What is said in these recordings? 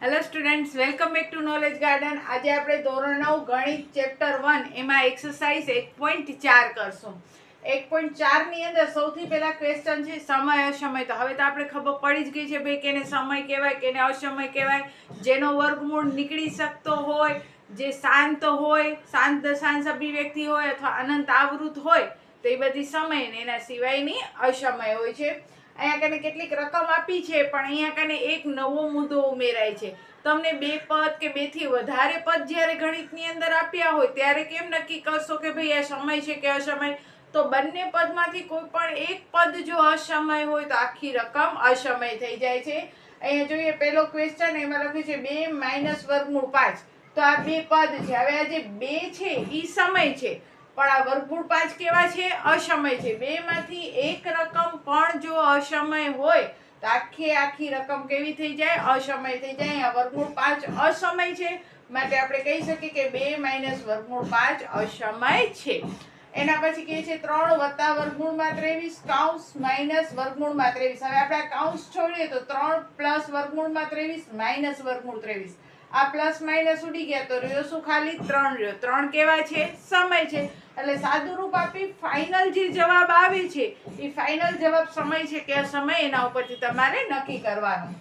Hello students, welcome back to knowledge garden. આજે આપણે ધોરણ 9 ગણિત ચેપ્ટર 1 એમાં એક્સરસાઇઝ 1.4 કરશું. 1.4 ની અંદર સૌથી પહેલા ક્વેશ્ચન છે સમય અસમય. તો હવે તો આપણે ખબર પડી જ ગઈ છે ભાઈ કેને સમય કહેવાય કેને અસમય કહેવાય. જેનો વર્ગમૂળ નીકળી શકતો હોય, જે શાંત હોય, શાંત દશાંશ અભિવ્યક્તિ હોય અથવા અનંત આવૃત હોય તો એ બધી સમય ને એના સિવાયની અસમય હોય છે. અહીંયા કને કેટલીક રકમ આપી છે પણ અહીંયા કને એક નવો મુદ્દો ઉમેરાય છે. તમને બે પદ કે બે થી વધારે પદ જ્યારે ગણિતની અંદર આપ્યા હોય ત્યારે કેમ નક્કી કરશો કે ભાઈ આ સમય છે કે અસમય? તો બંને પદમાંથી કોઈ પણ એક પદ જો અસમય હોય તો આખી રકમ અસમય થઈ જાય છે. અહીંયા જોઈએ પહેલો ક્વેશ્ચન, એમાં લખ્યું છે 2 માઇનસ વર્ગમૂળ 5. તો આ બે પદ છે. હવે આ જે બે છે એ સમય છે પણ આ વર્ગમૂળ 5 કેવા છે? અસમય છે. બે માંથી એક રકમ પણ જો અસમય હોય તો આખી રકમ કેવી થઈ જાય? અસમય થઈ જાય. આ વર્ગમૂળ 5 અસમય છે માટે આપણે કહી શકીએ કે 2 માઇનસ વર્ગમૂળ 5 અસમય છે. એના પછી કહે છે 3 વત્તા વર્ગમૂળમાં 23 કૌંસ માઇનસ વર્ગમૂળમાં 23. હવે આપણે આ કૌંસ છોડીએ તો 3 પ્લસ વર્ગમૂળમાં 23 માઇનસ વર્ગમૂળ 23. આ પ્લસ માઇનસ ઉડી ગયા તો રહ્યો શું? ખાલી 3 રહ્યો. 3 કેવા છે? સમય છે. એટલે સાદું રૂપ આપી ફાઇનલ જે જવાબ આવે છે એ ફાઇનલ જવાબ સમય છે કે અસમય એના ઉપરથી તમારે નક્કી કરવાનું.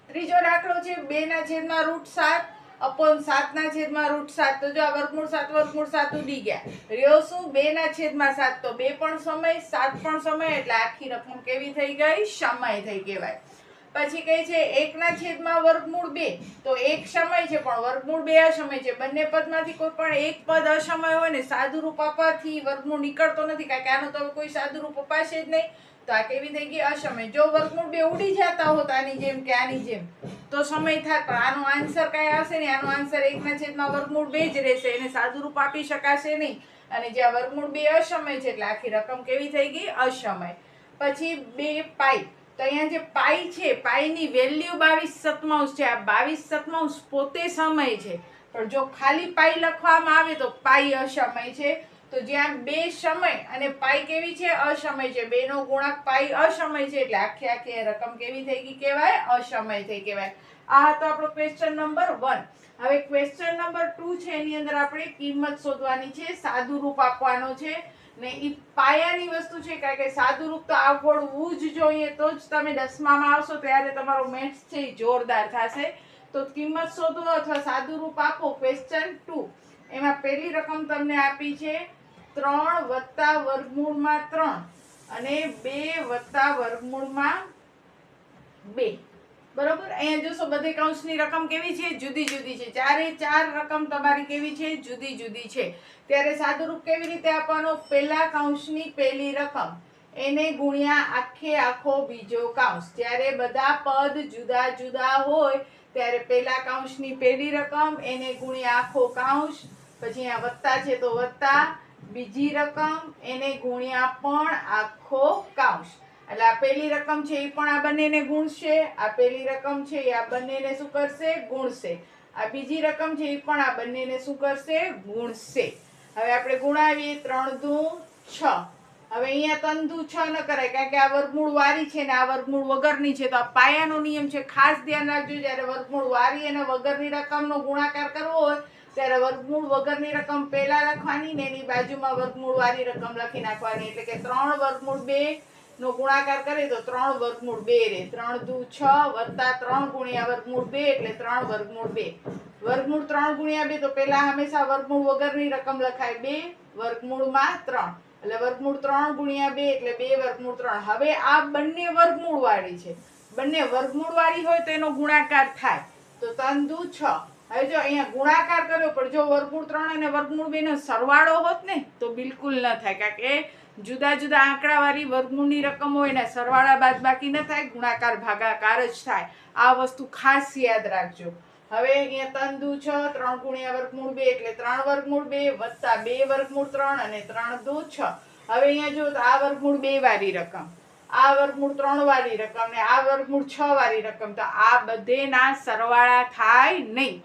ત્રીજો દાખલો છે 2/√7 અપોન 7/√7. તો જો આ વર્ગમૂળ 7 ઉડી ગયા. રહ્યો શું? 2/7. તો 2 પણ સમય, 7 પણ સમય, એટલે આખી રકમ કેવી થઈ ગઈ? સમય થઈ કહેવાય. પછી કહે છે 1/√2. તો એક સમય છે પણ વર્ગમૂળ 2 અસમય છે. બંને પદમાંથી કોઈ પણ એક પદ અસમય હોય ને સાદું રૂપ આપવાથી વર્ગમૂળ નીકળતો નથી, કારણ કે આનો તો કોઈ સાદું રૂપ અપાશે જ નહીં. તો આ કેવી થઈ ગઈ? અસમય. જો વર્ગમૂળ 2 ઉડી જતા હોત આની જેમ કે આની જેમ તો સમય થાત, પણ આનો આન્સર કઈ આવશે નહીં. આનો આન્સર 1/√2 જ રહેશે. એને સાદું રૂપ આપી શકાશે નહીં. અને જે આ વર્ગમૂળ 2 અસમય છે એટલે આખી રકમ કેવી થઈ ગઈ? અસમય. પછી 2 પાઈ. તો અહીંયા જે પાઈ છે, પાઈની વેલ્યુ 22/7 છે. આ 22/7 પોતે સમય છે પણ જો ખાલી પાઈ લખવામાં આવે તો પાઈ અસમય છે. તો જ્યાં બે સમય અને પાઈ કેવી છે? અસમય છે. બે નો ગુણાંક પાઈ અસમય છે એટલે આખી રકમ કેવી થઈ ગઈ કહેવાય? અસમય થઈ કહેવાય. આ હતો આપણો ક્વેશ્ચન નંબર 1. હવે ક્વેશ્ચન નંબર 2 છે એની અંદર આપણે કિંમત શોધવાની છે, સાદું રૂપ આપવાનો છે ને એ પાયાની વસ્તુ છે, કારણ કે સાદું રૂપ તો આવડવું જ જોઈએ તો જ તમે 10મામાં આવશો ત્યારે તમારો મેથ્સ છે એ જોરદાર થશે. તો કિંમત શોધો અથવા સાદું રૂપ આપો. ક્વેશ્ચન 2 એમાં પહેલી રકમ તમને આપી છે 3 વત્તા વર્ગમૂળમાં 3 અને 2 વત્તા વર્ગમૂળમાં 2. બરોબર. અહીંયા જોશો બધે કૌંસની રકમ કેવી છે? જુદી જુદી છે. ચારે ચાર રકમ તમારી કેવી છે? જુદી જુદી છે. ત્યારે સાદું રૂપ કેવી રીતે આપવાનો? પહેલા કૌંસની પહેલી રકમ એને ગુણ્યા આખો બીજો કૌંસ. જ્યારે બધા પદ જુદા જુદા હોય ત્યારે પહેલા કૌંસની પહેલી રકમ એને ગુણ્યા આખો કૌંસ. પછી અહીંયા વત્તા છે તો વત્તા, બીજી રકમ એને ગુણ્યા પણ આખો કૌંસ. એટલે આ પહેલી રકમ છે એ પણ આ બંનેને ગુણશે. આ પહેલી રકમ છે એ આ બંનેને શું કરશે? ગુણશે. આ બીજી રકમ છે એ પણ આ બંનેને શું કરશે? ગુણશે. હવે આપણે ગુણાવીએ. 3 દુ 6. હવે અહીંયા 3 દુ 6 ન કરાય, કારણ કે આ વર્ગમૂળ વાળી છે ને આ વર્ગમૂળ વગરની છે. તો આ પાયાનો નિયમ છે, ખાસ ધ્યાન રાખજો. જ્યારે વર્ગમૂળ વાળી અને વગરની રકમનો ગુણાકાર કરવો હોય ત્યારે વર્ગમૂળ વગરની રકમ પહેલા લખવાની ને એની બાજુમાં વર્ગમૂળ વાળી રકમ લખી નાખવાની. એટલે કે 3 વર્ગમૂળ 2 નો ગુણાકાર કરીએ તો 3 વર્ગમૂળ 2 રહે. 3 દુ 6 વત્તા 3 ગુણ્યા વર્ગમૂળ 2 એટલે 3 વર્ગમૂળ 2. વર્ગમૂળ 3 ગુણ્યા 2 તો પહેલા હંમેશા વર્ગમૂળ વગરની રકમ લખાય. 2 વર્ગમૂળમાં 3 એટલે વર્ગમૂળ 3 ગુણ્યા 2 એટલે 2 વર્ગમૂળ 3. હવે આ બંને વર્ગમૂળ વાળી છે. બંને વર્ગમૂળ વાળી હોય તો એનો ગુણાકાર થાય. તો 3 દુ 6. હવે જો અહીંયા ગુણાકાર કર્યો પણ જો વર્ગમૂળ 3 અને વર્ગમૂળ 2 નો સરવાળો હોત ને તો બિલકુલ ન થાય, કારણ કે જુદા જુદા આંકડાવાળી વર્ગમૂળની રકમ હોય ને સરવાળા બાદબાકી ન થાય, ગુણાકાર ભાગાકાર જ થાય. આ વસ્તુ ખાસ યાદ રાખજો. હવે અહીંયા 3 દુ 6, 3 ગુણ્યા વર્ગમૂળ 2 એટલે 3 વર્ગમૂળ 2 વત્તા 2 વર્ગમૂળ 3 અને 3 દુ 6. હવે અહીંયા જો તો આ વર્ગમૂળ 2 વાળી રકમ, આ વર્ગમૂળ 3 વાળી રકમ ને આ વર્ગમૂળ 6 વાળી રકમ, તો આ બધેના સરવાળા થાય નહીં.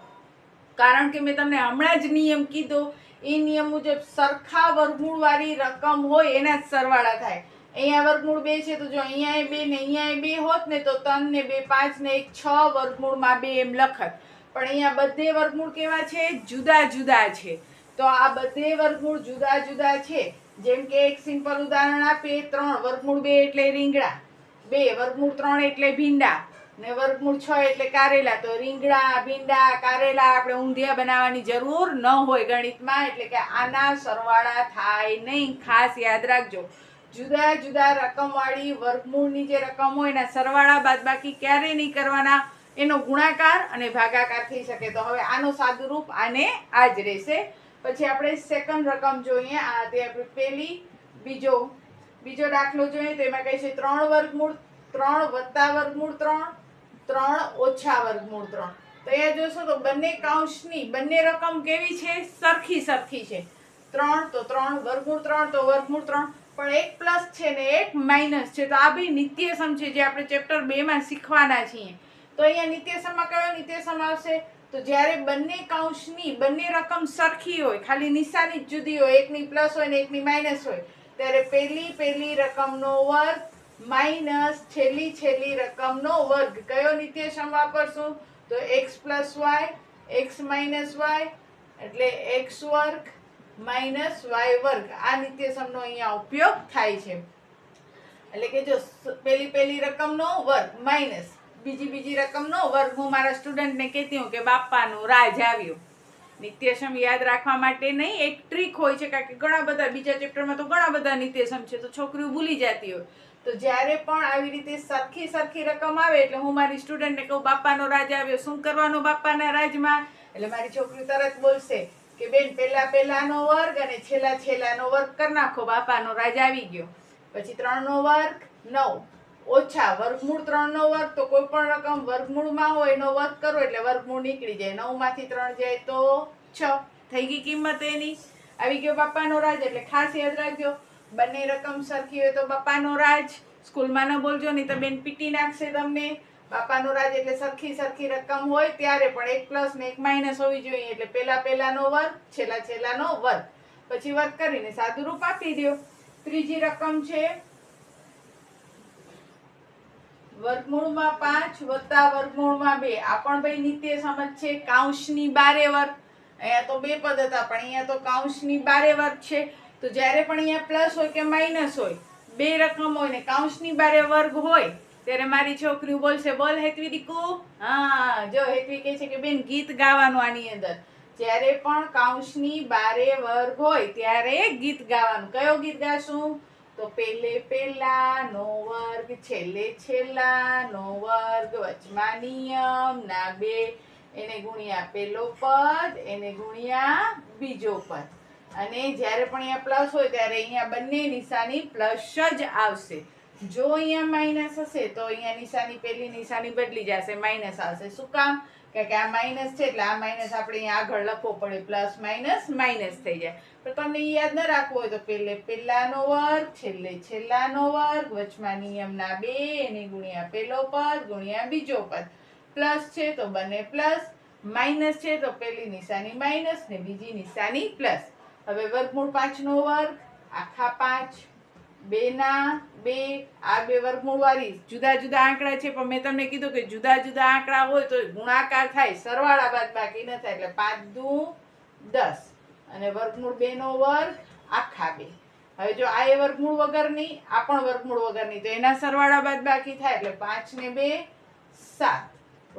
કારણ કે મેં તમને હમણાં જ નિયમ કીધો એ નિયમ મુજબ સરખા વર્ગમૂળ વાળી રકમ હોય એના જ સરવાળા થાય. અહીંયા વર્ગમૂળ 2 છે તો જો અહીંયા 2 ને અહીંયા 2 હોત ને તો 3 ને 2 5 ને 1 6 વર્ગમૂળમાં 2 એમ લખત. પણ અહીંયા બધે વર્ગમૂળ કેવા છે? જુદા જુદા છે. તો આ બધે વર્ગમૂળ જુદા જુદા છે. જેમ કે એક સિમ્પલ ઉદાહરણ આપીએ, 3 વર્ગમૂળ 2 એટલે રીંગણા, 2 વર્ગમૂળ 3 એટલે ભીંડા, ને વર્ગમૂળ 6 એટલે કારેલા. તો રીંગણા, ભીંડા, કારેલા આપણે ઊંધિયા બનાવવાની જરૂર ન હોય ગણિતમાં, એટલે કે આના સરવાળા થાય નહીં. ખાસ યાદ રાખજો, જુદા જુદા રકમવાળી વર્ગમૂળની જે રકમ હોય એના સરવાળા બાદબાકી ક્યારેય નહીં કરવાના, એનો ગુણાકાર અને ભાગાકાર થઈ શકે. તો હવે આનો સાદુરૂપ આને આ જ રહેશે. પછી આપણે સેકન્ડ રકમ જોઈએ, આ તે આપણે પહેલી બીજો દાખલો જોઈએ. તો એમાં કહે છે 3 વર્ગમૂળ 3 વત્તા વર્ગમૂળ 3 3 ઓછા વર્ગમૂળ 3. તો અહીંયા જોશો તો બંને કાઉન્સની બંને રકમ કેવી છે? સરખી છે. 3 તો 3 વર્ગમૂળ 3 તો વર્ગમૂળ 3, પણ એક પ્લસ છે ને એક માઇનસ છે. તો આ બી નિત્યસમ છે જે આપણે ચેપ્ટર 2 માં શીખવાના છીએ. તો અહીંયા નિત્યસમમાં કયો નિત્યસમ આવશે? તો જ્યારે બંને કાઉન્સની બંને રકમ સરખી હોય, ખાલી નિશાની જ જુદી હોય, એકની પ્લસ હોય ને એકની માઇનસ હોય, ત્યારે પહેલી રકમનો વર્ગ માઇનસ છેલ્લી રકમનો વર્ગ. કયો નિત્યસમ વાપરશું? તો x plus y x minus y એટલે x વર્ગ માઇનસ વાય વર્ગ. આ નિત્યસમનો અહીંયા ઉપયોગ થાય છે. એટલે કે જો પહેલી રકમનો વર્ગ માઇનસ બીજી રકમનો વર્ગ. હું મારા સ્ટુડન્ટને કહેતી હું કે બાપાનો રાજ આવ્યો. નિત્યસમ યાદ રાખવા માટે નહીં, એક ટ્રીક હોય છે, કારણ કે ઘણા બધા બીજા ચેપ્ટરમાં તો ઘણા બધા નિત્યસમ છે, તો છોકરીઓ ભૂલી જતી હોય. તો જ્યારે પણ આવી રીતે સરખી રકમ આવે એટલે હું મારી સ્ટુડન્ટને કહું બાપાનો રાજ આવ્યો. શું કરવાનું બાપાના રાજમાં? એટલે મારી છોકરી તરત બોલશે કે બેન પહેલાનો વર્ગ અને છેલ્લાનો વર્ગ કરી નાખો, બાપાનો રાજ આવી ગયો. પછી 3 નો વર્ગ 9 ઓછા વર્ગમૂળ 3 નો વર્ગ. તો કોઈ પણ રકમ વર્ગમૂળમાં હોય એનો વર્ગ કરો એટલે વર્ગમૂળ નીકળી જાય. 9 માંથી 3 જાય તો 6 થઈ ગઈ કિંમત એની. આવી ગયો બાપાનો રાજ. એટલે ખાસ યાદ રાખજો, બંને રકમ સરખી હોય તો બાપાનો રાજ. સ્કૂલમાં ન બોલજો નહીં તો બેન પીટી નાખશે તમને. બાપાનો રાજ એટલે સરખી રકમ હોય ત્યારે પણ એક પ્લસ ને એક માઇનસ હોવી જોઈએ. એટલે પહેલાનો વર્ગ છેલ્લાનો વર્ગ, પછી વર્ગ કરીને સાદું રૂપ આપી દો. ત્રીજી રકમ છે વર્ગમૂળમાં 5 વત્તા વર્ગમૂળમાં 2. આ પણ ભાઈ નિત્યસમ જ છે. કાઉન્સની બારે વર્ગ. અહીંયા તો 2 પદ હતા પણ અહીંયા તો કાઉન્સની બારે વર્ગ છે. તો જ્યારે પણ અહીંયા પ્લસ હોય કે માઇનસ હોય, 2 રકમ હોય ને કાઉન્સની બારે વર્ગ હોય, ત્યારે મારી છોકરીઓ બોલશે, બોલ હેતવી દીકુ. હા, જો હેતવી કહે છે કે બેન ગીત ગાવાનું આની અંદર. જ્યારે પણ કાઉન્સની બારે વર્ગ હોય ત્યારે ગીત ગાવાનું. કયો ગીત ગાશું? તો પહેલાનો વર્ગ છેલ્લાનો વર્ગ વચમાં નિયમ ના 2 એને ગુણ્યા પહેલો પદ એને ગુણ્યા બીજો પદ. અને જ્યારે પણ અહીંયા પ્લસ હોય ત્યારે અહીંયા બંને નિશાની પ્લસ જ આવશે. જો અહીંયા માઇનસ હશે તો અહીંયા પહેલી નિશાની બદલી જશે, માઇનસ આવશે. શું કામ? કારણ કે આ માઇનસ છે એટલે આ માઇનસ આપણે અહીંયા આગળ લખવો પડે, પ્લસ માઇનસ થઈ જાય. પણ તમને યાદ ન રાખવું હોય તો પહેલાનો વર્ગ છેલ્લાનો વર્ગ વચમાં નિયમના 2 એને ગુણ્યા પહેલો પદ ગુણ્યા બીજો પદ. પ્લસ છે તો બંને પ્લસ, માઇનસ છે તો પહેલી નિશાની માઇનસ ને બીજી નિશાની પ્લસ. હવે વર્ગમૂળ 5 નો વર્ગ આખા 5 2 ના 2. આ 2 વર્ગમૂળ વાળી જુદા આંકડા છે, પણ મેં તમને કીધું કે જુદા આંકડા હોય તો ગુણાકાર થાય, સરવાળા બાદબાકી ન થાય. એટલે 5 દુ 10 અને વર્ગમૂળ 2 નો વર્ગ આખા 2. હવે જો આ એ વર્ગમૂળ વગરની, આ પણ વર્ગમૂળ વગરની, તો એના સરવાળા બાદબાકી થાય. એટલે 5 ને 2 7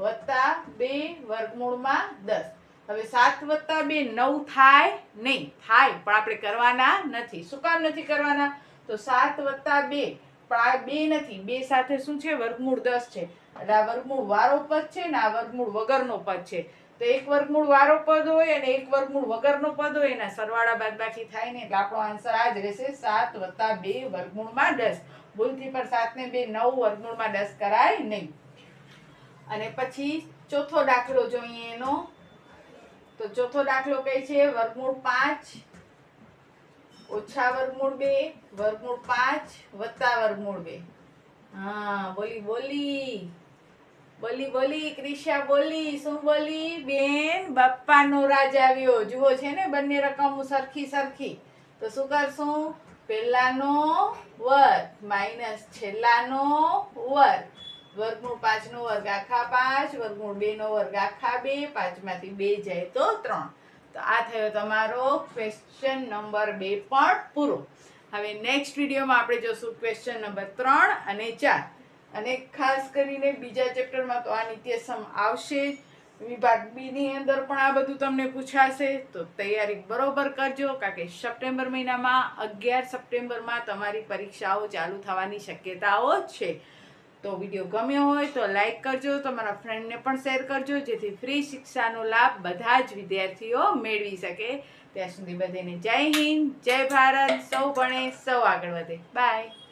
વત્તા 2 વર્ગમૂળમાં 10. હવે 7 વત્તા 2 9 થાય નહીં? થાય, પણ આપણે કરવાના નથી. શું કામ નથી કરવાના? તો 7 વત્તા 2 પણ આ 2 નથી, 2 સાથે શું છે? વર્ગમૂળ 10 છે. એટલે આ વર્ગમૂળ વાળો પદ છે ને આ વર્ગમૂળ વગરનો પદ છે. તો એક વર્ગમૂળ વાળો પદ હોય અને એક વર્ગમૂળ વગરનો પદ હોય, એના સરવાળા બાદબાકી થાય ને. એટલે આપણો આન્સર આ જ રહેશે, 7 વત્તા 2 વર્ગમૂળમાં 10. ભૂલથી પણ 7 ને 2 9 વર્ગમૂળમાં 10 કરાય નહીં. અને પછી ચોથો દાખલો જોઈએ એનો. તો ચોથો દાખલો કઈ છે? વર્ગમૂળ 5 ઓછા વર્ગમૂળ 2 વર્ગમૂળ 5 વત્તા વર્ગમૂળ 2. હા, બોલી ક્રિશા બોલી. શું બોલી બેન? બાપાનો રાજ આવ્યો. જુઓ છે ને બંને રકમો સરખી. તો શું કરશું? પહેલાનો વર્ગ માઇનસ છેલ્લાનો વર્ગ, વર્ગમૂળ 5 નો વર્ગ આખા 5, વર્ગમૂળ 2 નો વર્ગ આખા 2, 5 માંથી 2 જાય તો 3. તો આ થયો તમારો ક્વેશ્ચન નંબર 2 પણ પૂરો. હવે નેક્સ્ટ વિડીયોમાં આપણે જોશું ક્વેશ્ચન નંબર 3 અને 4. અને ખાસ કરીને બીજા ચેપ્ટરમાં તો આ નિત્યસમ આવશે જ. વિભાગ બી ની અંદર પણ આ બધું તમને પૂછાશે, તો તૈયારી બરોબર કરજો, કારણ કે સપ્ટેમ્બર મહિનામાં 11 સપ્ટેમ્બરમાં તમારી પરીક્ષાઓ ચાલુ થવાની શક્યતાઓ છે. તો વિડીયો ગમ્યો હોય તો લાઈક કરજો, તમારા ફ્રેન્ડને પણ શેર કરજો, જેથી ફ્રી શિક્ષાનો લાભ બધા જ વિદ્યાર્થીઓ મેળવી શકે. ત્યાં સુધી બધાને જય હિન્દ, જય ભારત, સૌ ભણે સૌ આગળ વધે. બાય.